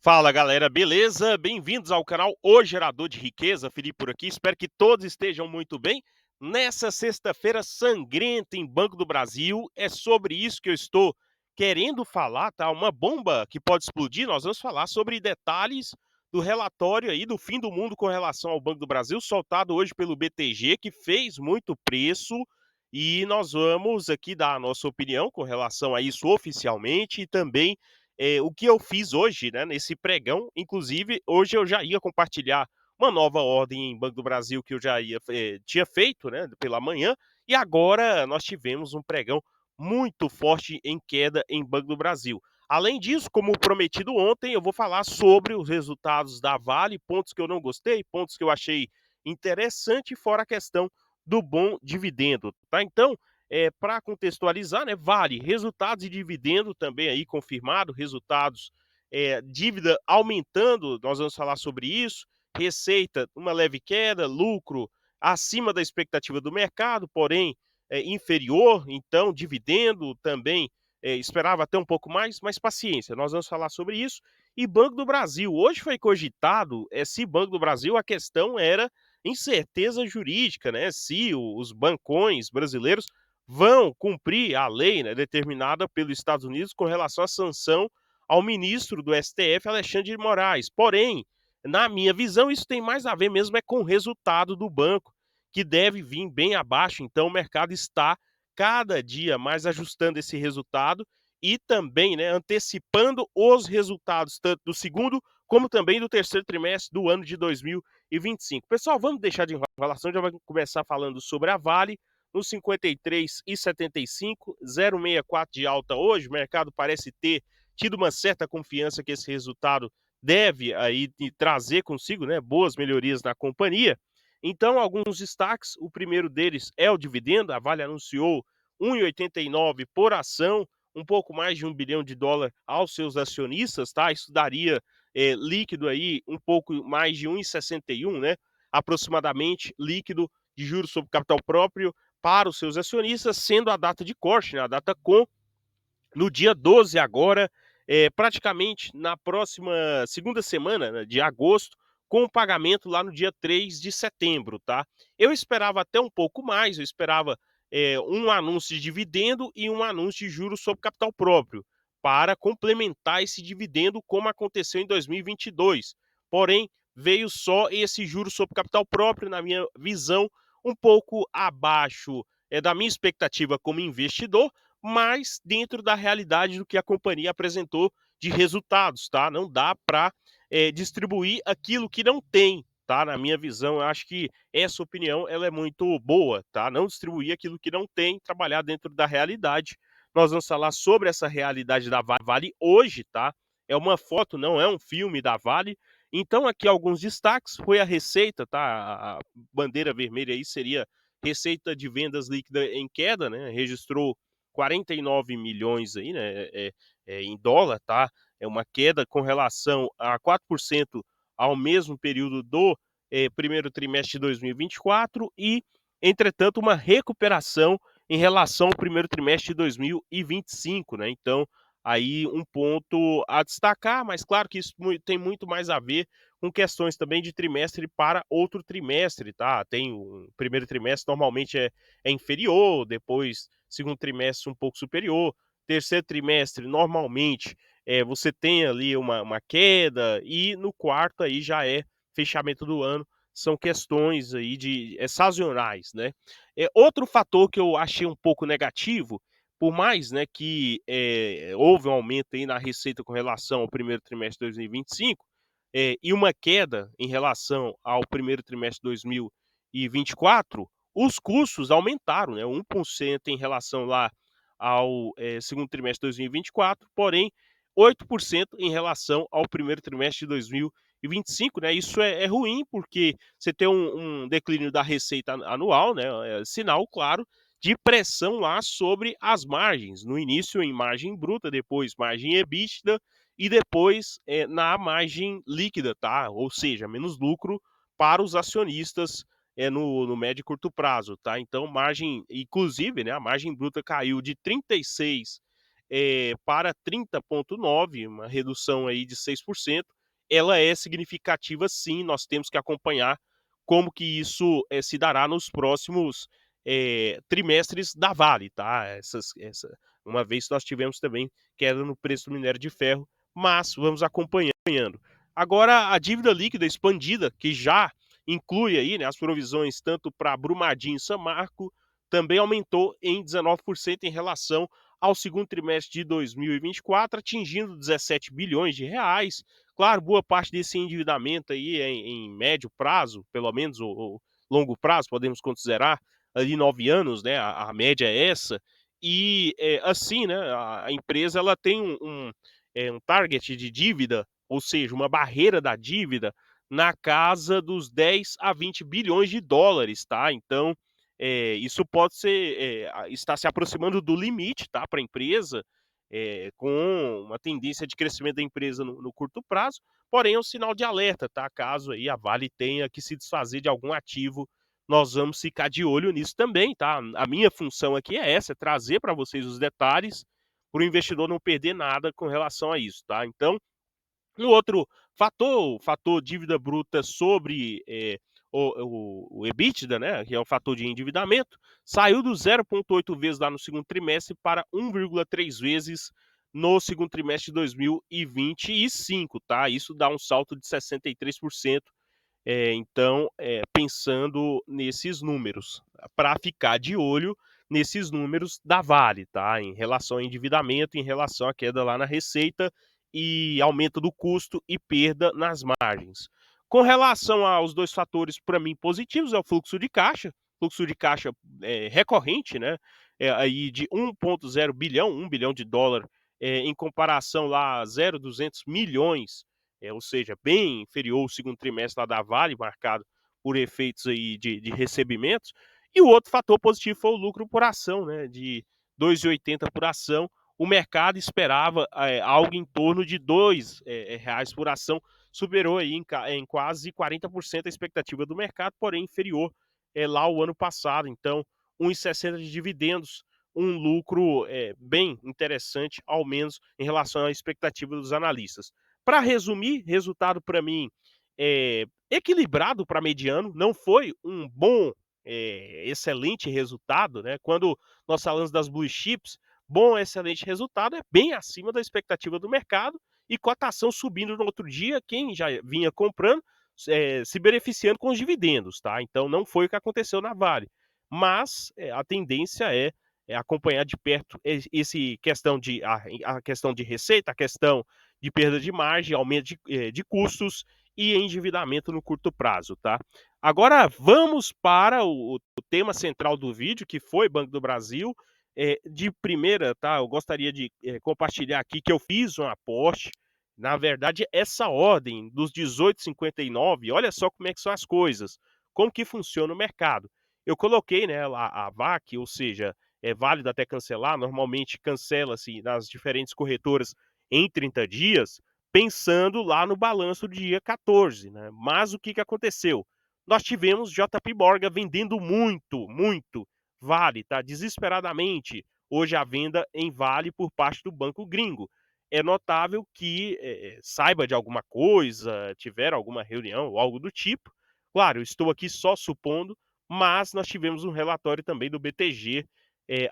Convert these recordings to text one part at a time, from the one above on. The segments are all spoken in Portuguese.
Fala galera, beleza? Bem-vindos ao canal O Gerador de Riqueza, Felipe por aqui. Espero que todos estejam muito bem. Nessa sexta-feira sangrenta em Banco do Brasil, é sobre isso que eu estou querendo falar, tá? Uma bomba que pode explodir. Nós vamos falar sobre detalhes do relatório aí do fim do mundo com relação ao Banco do Brasil, soltado hoje pelo BTG, que fez muito preço. E nós vamos aqui dar a nossa opinião com relação a isso oficialmente e também o que eu fiz hoje, né, nesse pregão. Inclusive, hoje eu já ia compartilhar uma nova ordem em Banco do Brasil que eu já tinha feito, né, pela manhã, e agora nós tivemos um pregão muito forte em queda em Banco do Brasil. Além disso, como prometido ontem, eu vou falar sobre os resultados da Vale, pontos que eu não gostei, pontos que eu achei interessante, fora a questão do bom dividendo, tá? Então, para contextualizar, né, Vale, resultados e dividendo também aí confirmado, resultados, dívida aumentando, nós vamos falar sobre isso, receita, uma leve queda, lucro acima da expectativa do mercado, porém inferior, então dividendo também esperava até um pouco mais, mas paciência, nós vamos falar sobre isso. E Banco do Brasil, hoje foi cogitado se Banco do Brasil, a questão era incerteza jurídica, né? Se os bancões brasileiros vão cumprir a lei, né, determinada pelos Estados Unidos com relação à sanção ao ministro do STF, Alexandre de Moraes. Porém, na minha visão, isso tem mais a ver mesmo com o resultado do banco, que deve vir bem abaixo. Então, o mercado está cada dia mais ajustando esse resultado e também, né, antecipando os resultados tanto do segundo como também do terceiro trimestre do ano de 2025. Pessoal, vamos deixar de enrolação, já vai começar falando sobre a Vale, no 53,75, 0,64 de alta hoje. O mercado parece ter tido uma certa confiança que esse resultado deve aí trazer consigo, né, boas melhorias na companhia. Então, alguns destaques. O primeiro deles é o dividendo. A Vale anunciou 1,89 por ação, um pouco mais de US$ 1 bilhão aos seus acionistas, tá? Isso daria líquido aí um pouco mais de 1,61, né? Aproximadamente líquido de juros sobre capital próprio para os seus acionistas, sendo a data de corte, né, a data com, no dia 12 agora, praticamente na próxima segunda semana, né, de agosto, com o pagamento lá no dia 3 de setembro, tá? Eu esperava até um pouco mais, eu esperava um anúncio de dividendo e um anúncio de juros sobre capital próprio, para complementar esse dividendo como aconteceu em 2022. Porém, veio só esse juros sobre capital próprio, na minha visão, um pouco abaixo da minha expectativa como investidor, mas dentro da realidade do que a companhia apresentou de resultados, tá? Não dá para distribuir aquilo que não tem, tá? Na minha visão, eu acho que essa opinião ela é muito boa, tá? Não distribuir aquilo que não tem, trabalhar dentro da realidade. Nós vamos falar sobre essa realidade da Vale hoje, tá? É uma foto, não é um filme da Vale. Então, aqui alguns destaques: foi a receita, tá? A bandeira vermelha aí seria receita de vendas líquida em queda, né? Registrou 49 milhões aí, né, em dólar, tá? É uma queda com relação a 4% ao mesmo período do primeiro trimestre de 2024 e, entretanto, uma recuperação em relação ao primeiro trimestre de 2025, né? Então, aí um ponto a destacar, mas claro que isso tem muito mais a ver com questões também de trimestre para outro trimestre, tá? Tem o primeiro trimestre normalmente é inferior, depois segundo trimestre um pouco superior, terceiro trimestre normalmente você tem ali uma queda e no quarto aí já é fechamento do ano, são questões aí de sazonais, né. Outro fator que eu achei um pouco negativo, por mais, né, que houve um aumento aí na receita com relação ao primeiro trimestre de 2025, e uma queda em relação ao primeiro trimestre de 2024, os custos aumentaram, né, 1% em relação lá ao segundo trimestre de 2024, porém 8% em relação ao primeiro trimestre de 2025, né? Isso é ruim porque você tem um declínio da receita anual, né? É sinal claro de pressão lá sobre as margens. No início em margem bruta, depois margem EBITDA e depois na margem líquida, tá? Ou seja, menos lucro para os acionistas no médio e curto prazo, tá? Então, margem, inclusive, né, a margem bruta caiu de 36 para 30,9, uma redução aí de 6%. Ela é significativa sim, nós temos que acompanhar como que isso, se dará nos próximos, trimestres da Vale, tá. Uma vez nós tivemos também queda no preço do minério de ferro, mas vamos acompanhando. Agora a dívida líquida expandida, que já inclui aí, né, as provisões tanto para Brumadinho e Samarco, também aumentou em 19% em relação ao segundo trimestre de 2024, atingindo 17 bilhões de reais. Claro, boa parte desse endividamento aí é em médio prazo, pelo menos, ou longo prazo, podemos considerar ali 9 anos, né, a média é essa. E, assim, né, a empresa ela tem um target de dívida, ou seja, uma barreira da dívida na casa dos 10 a 20 bilhões de dólares, tá. Então, isso pode ser, está se aproximando do limite, tá, para a empresa, com uma tendência de crescimento da empresa no curto prazo, porém é um sinal de alerta, tá, caso aí a Vale tenha que se desfazer de algum ativo, nós vamos ficar de olho nisso também, tá. A minha função aqui é essa, é trazer para vocês os detalhes, para o investidor não perder nada com relação a isso, tá. Então um outro fator, o fator dívida bruta sobre, o EBITDA, né, que é o fator de endividamento, saiu do 0,8 vezes lá no segundo trimestre para 1,3 vezes no segundo trimestre de 2025, tá. Isso dá um salto de 63%. Então, pensando nesses números, para ficar de olho nesses números da Vale, tá? Em relação ao endividamento, em relação à queda lá na receita e aumento do custo e perda nas margens. Com relação aos 2 fatores, para mim, positivos, é o fluxo de caixa, recorrente, né, aí de 1,0 bilhão, 1 bilhão de dólar, em comparação lá a 0,200 milhões, ou seja, bem inferior ao segundo trimestre lá da Vale, marcado por efeitos aí de recebimentos. E o outro fator positivo foi o lucro por ação, né, de 2,80 por ação. O mercado esperava algo em torno de R$ 2 por ação, superou aí em quase 40% a expectativa do mercado, porém inferior lá ao ano passado. Então, 1,60 de dividendos, um lucro bem interessante, ao menos em relação à expectativa dos analistas. Para resumir, resultado para mim equilibrado para mediano, não foi um bom, excelente resultado, né? Quando nós falamos das blue chips, bom, excelente resultado é bem acima da expectativa do mercado e cotação subindo no outro dia, quem já vinha comprando, se beneficiando com os dividendos, tá? Então não foi o que aconteceu na Vale, mas a tendência é acompanhar de perto esse questão a questão de receita, a questão de perda de margem, aumento de custos e endividamento no curto prazo, tá? Agora vamos para o tema central do vídeo, que foi Banco do Brasil. De primeira, tá? Eu gostaria de compartilhar aqui que eu fiz um aporte. Na verdade, essa ordem dos 18,59, olha só como é que são as coisas, como que funciona o mercado. Eu coloquei, né, lá a VAC, ou seja, é válido até cancelar, normalmente cancela-se nas diferentes corretoras em 30 dias, pensando lá no balanço do dia 14, né? Mas o que aconteceu? Nós tivemos JP Morgan vendendo muito, muito Vale, tá? Desesperadamente. Hoje a venda em Vale por parte do Banco Gringo. É notável que saiba de alguma coisa, tiver alguma reunião ou algo do tipo. Claro, eu estou aqui só supondo, mas nós tivemos um relatório também do BTG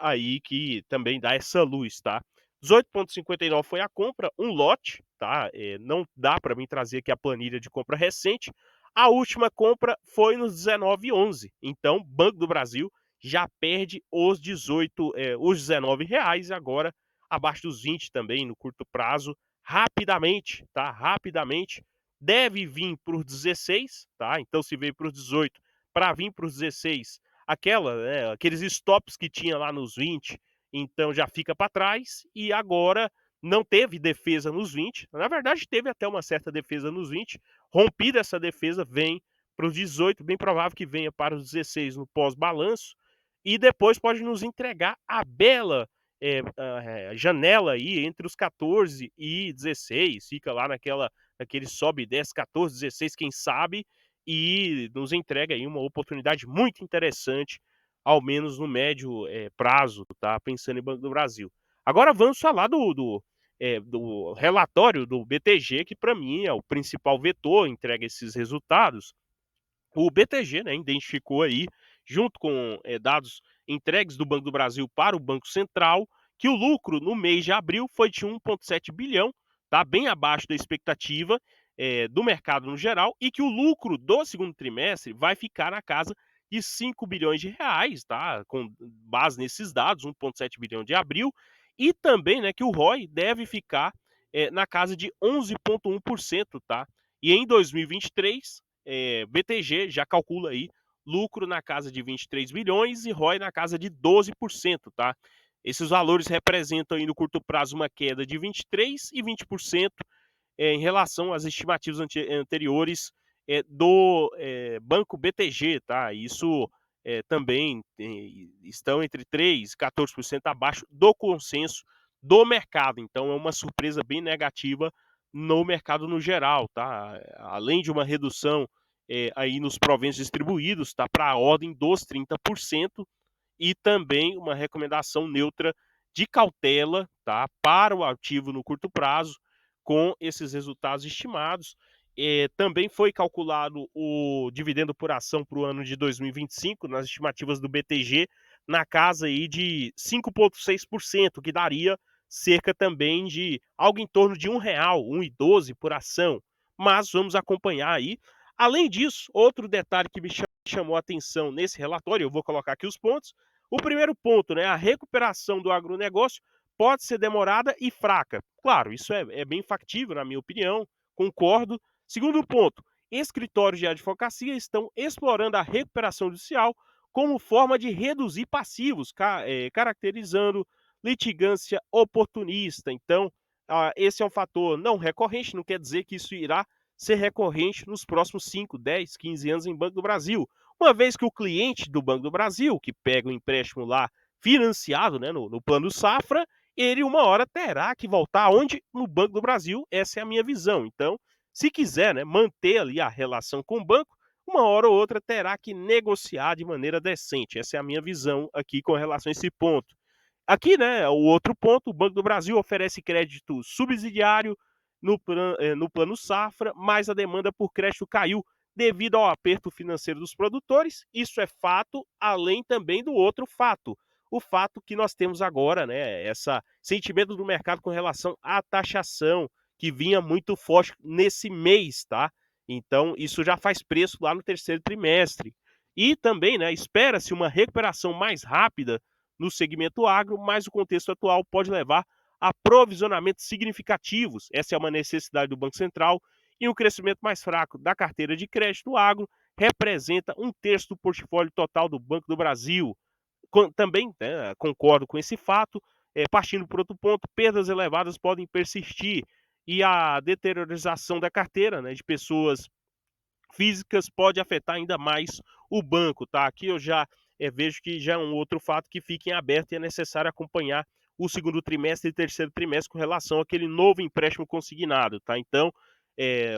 aí que também dá essa luz, tá? 18,59 foi a compra, um lote, tá? Não dá para mim trazer aqui a planilha de compra recente. A última compra foi nos 19,11. Então, Banco do Brasil já perde os 18, os R$ 19 agora abaixo dos 20 também no curto prazo, rapidamente, tá? Rapidamente deve vir para os 16, tá? Então se veio para os 18 para vir para os 16, aqueles stops que tinha lá nos 20, então já fica para trás e agora não teve defesa nos 20. Na verdade, teve até uma certa defesa nos 20. Rompida essa defesa, vem para os 18, bem provável que venha para os 16 no pós-balanço. E depois pode nos entregar a bela janela aí entre os 14 e 16. Fica lá naquele sobe e desce 14, 16, quem sabe. E nos entrega aí uma oportunidade muito interessante, ao menos no médio prazo, tá? Pensando em Banco do Brasil. Agora vamos falar do relatório do BTG, que para mim é o principal vetor, entrega esses resultados. O BTG, né, identificou aí, junto com dados entregues do Banco do Brasil para o Banco Central, que o lucro no mês de abril foi de 1,7 bilhão, tá bem abaixo da expectativa do mercado no geral, e que o lucro do segundo trimestre vai ficar na casa de 5 bilhões de reais, tá? Com base nesses dados, 1,7 bilhão de abril, e também, né, que o ROI deve ficar na casa de 11,1%, tá? E em 2023, BTG já calcula aí lucro na casa de 23 bilhões e ROI na casa de 12%, tá? Esses valores representam aí no curto prazo uma queda de 23% e 20% em relação às estimativas anteriores do Banco BTG, tá? Isso também estão entre 3% e 14% abaixo do consenso do mercado. Então é uma surpresa bem negativa no mercado no geral, tá? Além de uma redução aí nos proventos distribuídos, tá? Para a ordem dos 30%, e também uma recomendação neutra de cautela, tá, para o ativo no curto prazo, com esses resultados estimados. Também foi calculado o dividendo por ação para o ano de 2025, nas estimativas do BTG, na casa aí de 5,6%, que daria cerca também de algo em torno de R$ 1,00, 1,12 por ação. Mas vamos acompanhar aí. Além disso, outro detalhe que me chamou a atenção nesse relatório, eu vou colocar aqui os pontos. O primeiro ponto, né, a recuperação do agronegócio pode ser demorada e fraca. Claro, isso é bem factível, na minha opinião, concordo. Segundo ponto, escritórios de advocacia estão explorando a recuperação judicial como forma de reduzir passivos, caracterizando litigância oportunista. Então, esse é um fator não recorrente, não quer dizer que isso irá ser recorrente nos próximos 5, 10, 15 anos em Banco do Brasil. Uma vez que o cliente do Banco do Brasil, que pega o empréstimo lá financiado, né, no plano safra, ele uma hora terá que voltar onde? No Banco do Brasil. Essa é a minha visão. Então, se quiser, né, manter ali a relação com o banco, uma hora ou outra terá que negociar de maneira decente. Essa é a minha visão aqui com relação a esse ponto. Aqui, né, o outro ponto, o Banco do Brasil oferece crédito subsidiário no plano safra, mas a demanda por crédito caiu devido ao aperto financeiro dos produtores. Isso é fato, além também do outro fato. O fato que nós temos agora, né, esse sentimento do mercado com relação à taxação, que vinha muito forte nesse mês, tá? Então, isso já faz preço lá no terceiro trimestre. E também, né, espera-se uma recuperação mais rápida no segmento agro, mas o contexto atual pode levar a provisionamentos significativos. Essa é uma necessidade do Banco Central, e o crescimento mais fraco da carteira de crédito agro representa 1/3 do portfólio total do Banco do Brasil. Também, né, concordo com esse fato. Partindo por outro ponto, perdas elevadas podem persistir, e a deteriorização da carteira, né, de pessoas físicas pode afetar ainda mais o banco, tá? Aqui eu já vejo que já é um outro fato que fica em aberto, e é necessário acompanhar o segundo trimestre e terceiro trimestre com relação àquele novo empréstimo consignado, tá? Então,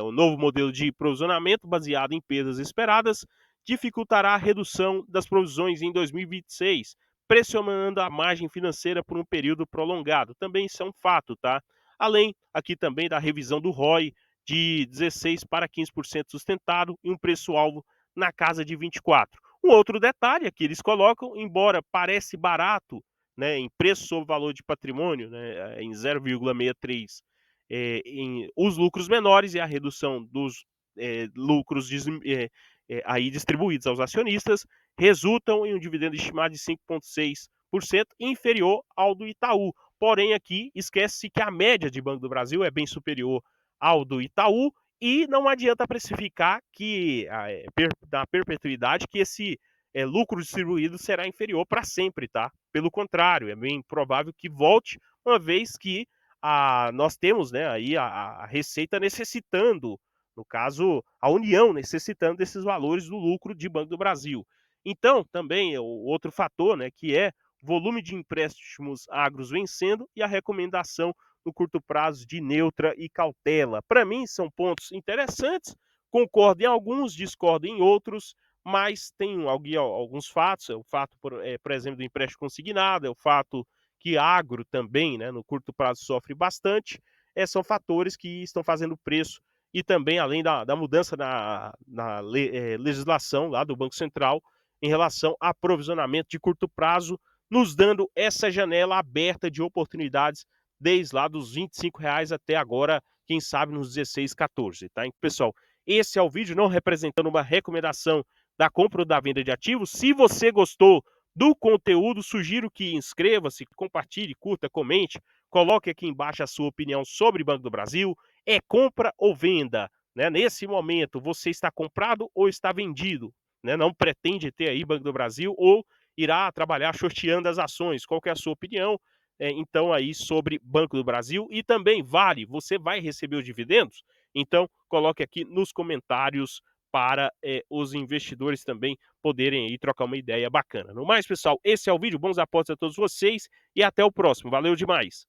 o novo modelo de provisionamento baseado em perdas esperadas dificultará a redução das provisões em 2026, pressionando a margem financeira por um período prolongado. Também isso é um fato, tá? Além aqui também da revisão do ROI, de 16% para 15% sustentado, e um preço-alvo na casa de 24%. Um outro detalhe aqui eles colocam, embora parece barato, né, em preço sobre valor de patrimônio, né, em 0,63, em os lucros menores e a redução dos lucros aí distribuídos aos acionistas resultam em um dividendo estimado de 5,6%, inferior ao do Itaú. Porém, aqui esquece-se que a média de Banco do Brasil é bem superior ao do Itaú, e não adianta precificar que da perpetuidade que esse lucro distribuído será inferior para sempre, tá? Pelo contrário, é bem provável que volte, uma vez que nós temos, né, aí a Receita necessitando, no caso, a União necessitando desses valores do lucro de Banco do Brasil. Então, também o outro fator, né, que é volume de empréstimos agros vencendo e a recomendação no curto prazo de neutra e cautela. Para mim, são pontos interessantes, concordo em alguns, discordo em outros, mas tem alguns fatos. É o fato, por exemplo, do empréstimo consignado, é o fato que agro também, né, no curto prazo sofre bastante, são fatores que estão fazendo o preço e também além da mudança na legislação lá do Banco Central em relação a aprovisionamento de curto prazo, nos dando essa janela aberta de oportunidades desde lá dos R$ 25 até agora, quem sabe nos 16, 14, tá? Então, pessoal, esse é o vídeo não representando uma recomendação da compra ou da venda de ativos. Se você gostou do conteúdo, sugiro que inscreva-se, compartilhe, curta, comente, coloque aqui embaixo a sua opinião sobre Banco do Brasil. É compra ou venda? Né? Nesse momento, você está comprado ou está vendido? Né? Não pretende ter aí Banco do Brasil ou irá trabalhar sorteando as ações? Qual que é a sua opinião? Então aí sobre Banco do Brasil e também vale, você vai receber os dividendos? Então coloque aqui nos comentários para os investidores também poderem aí trocar uma ideia bacana. No mais, pessoal, esse é o vídeo. Bons apostas a todos vocês e até o próximo. Valeu demais!